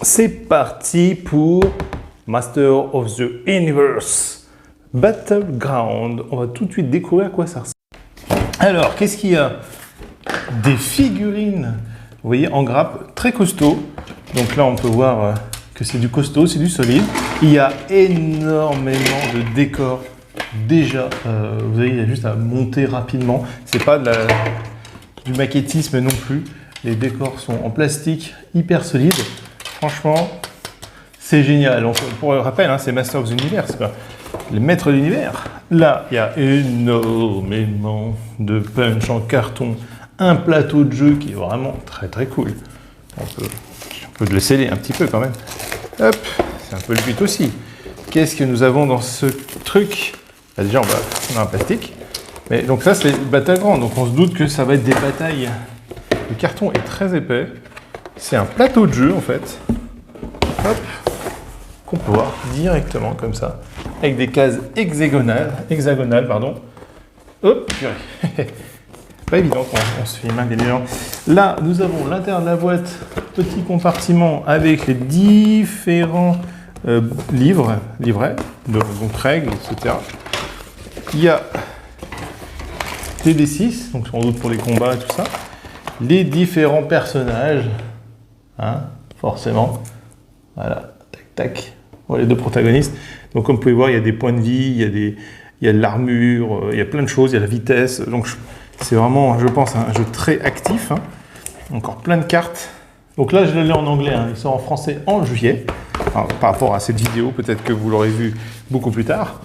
C'est parti pour Master of the Universe Battleground. On va tout de suite découvrir à quoi ça ressemble. Alors, qu'est-ce qu'il y a? Des figurines, vous voyez, en grappe, très costaud. Donc là, on peut voir que c'est du costaud, c'est du solide. Il y a énormément de décors. Déjà, vous voyez, il y a juste à monter rapidement. C'est pas du maquettisme non plus. Les décors sont en plastique, hyper solides. Franchement, c'est génial. Donc, pour le rappel, hein, c'est Master of the Universe, quoi. Les maîtres de l'univers. Là, il y a énormément de punch en carton. Un plateau de jeu qui est vraiment très très cool. On peut le sceller un petit peu quand même. Hop, c'est un peu le but aussi. Qu'est-ce que nous avons dans ce truc? Bah, déjà, on a un plastique. Mais donc ça, c'est Battleground. Donc on se doute que ça va être des batailles. Le carton est très épais. C'est un plateau de jeu en fait. Hop, qu'on peut voir directement comme ça, avec des cases hexagonales, pardon. Hop, pas évident quand on se filme, bien évidemment. Là, nous avons l'intérieur de la boîte, petit compartiment avec les différents livrets, donc règles, etc. Il y a des D6, donc sans doute pour les combats et tout ça. Les différents personnages, hein, forcément. Voilà, tac, tac. Voilà, les deux protagonistes. Donc, comme vous pouvez voir, il y a des points de vie, il y a de l'armure, il y a plein de choses, il y a la vitesse. Donc, c'est vraiment, je pense, un jeu très actif. Hein. Encore plein de cartes. Donc là, je l'ai en anglais. Hein. Il sort en français en juillet. Alors, par rapport à cette vidéo, peut-être que vous l'aurez vu beaucoup plus tard.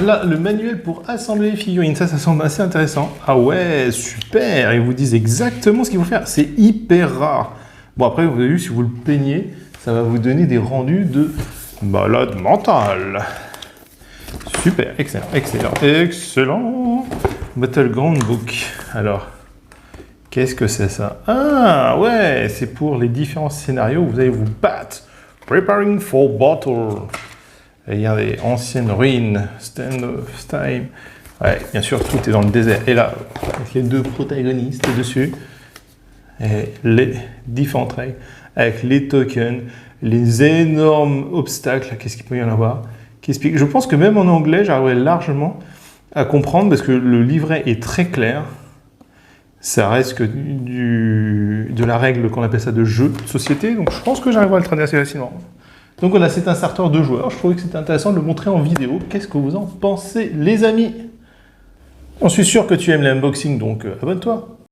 Là, le manuel pour assembler les figurines, ça semble assez intéressant. Ah ouais, super! Ils vous disent exactement ce qu'il faut faire. C'est hyper rare. Bon, après, vous avez vu, si vous le peignez, ça va vous donner des rendus de balade mentale. Super, excellent, excellent, excellent. Battleground Book. Alors, qu'est-ce que c'est ça? Ah ouais, c'est pour les différents scénarios où vous allez vous battre. Preparing for battle. Et il y a des anciennes ruines, Stand of Time. Ouais, bien sûr, tout est dans le désert. Et là, avec les deux protagonistes dessus, et les différentes règles, avec les tokens, les énormes obstacles, qu'est-ce qu'il peut y en avoir? Je pense que même en anglais, j'arriverai largement à comprendre parce que le livret est très clair. Ça reste que de la règle qu'on appelle ça de jeu de société. Donc je pense que j'arriverai à le traduire assez facilement. Donc voilà, c'est un starter de joueurs. Je trouvais que c'était intéressant de le montrer en vidéo. Qu'est-ce que vous en pensez, les amis? Je suis sûr que tu aimes l'unboxing, donc abonne-toi.